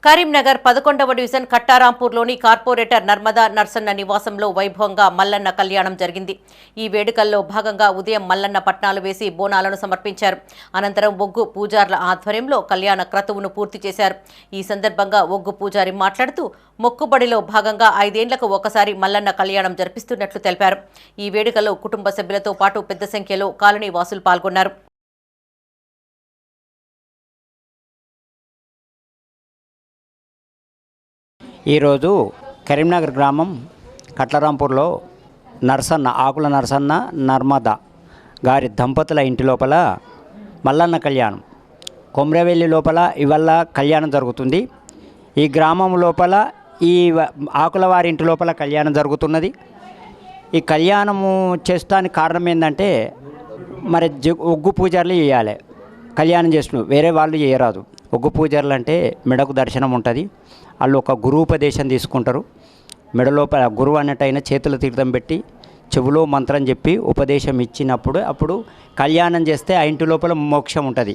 Karimnagar 11వ division కట్టారాంపూర్లోని corporator Narmada Narsanna నివాసంలో వైభవంగా మల్లన్న కళ్యాణం జరిగింది. ఈ వేడుకల్లో భాగంగా ఉదయం మల్లన్న పట్నాలు వేసి బోనాలను సమర్పించారు. అనంతరం ఒగ్గు పూజార్ల ఆధ్వర్యంలో కళ్యాణ క్రతువును పూర్తి చేశారు. ఈ సందర్భంగా ఒగ్గు పూజారి మాట్లాడుతూ మొక్కుబడిలో భాగంగా 5 ఏళ్లకు ఒకసారి మల్లన్న కళ్యాణం జరిపిస్తున్నట్లు తెలిపారు. ఈ వేడుకలో కుటుంబ సభ్యులతో పాటు పెద్ద సంఖ్యలో కాలనీ వాసులు పాల్గొన్నారు. ఈరోజు కరీంనగర్ గ్రామం కట్లరాంపూర్లో ఆకుల నరసన్న నర్మదా గారి దంపతుల ఇంటి లోపల మల్లన్న కళ్యాణం కొమ్రవెల్లి లోపల ఇవాళ కళ్యాణం జరుగుతుంది. ఈ గ్రామం లోపల ఈ ఆకుల వారి ఇంటి లోపల కళ్యాణం జరుగుతున్నది. ఈ కళ్యాణము చేస్తానికి కారణం ఏంటంటే మరి ఒగ్గు పూజారులు చేయాలి. కళ్యాణం చేసిన వేరే వాళ్ళు చేయరాదు. ఒగ్గు పూజారులు అంటే మెడకు దర్శనం ఉంటుంది. వాళ్ళు ఒక గురూపదేశం తీసుకుంటారు. మెడలోపల గురువు అన్నట్టయినా చేతుల తీర్థం పెట్టి చెవులో మంత్రం చెప్పి ఉపదేశం ఇచ్చినప్పుడు అప్పుడు కళ్యాణం చేస్తే ఆ ఇంటి లోపల మోక్షం ఉంటుంది.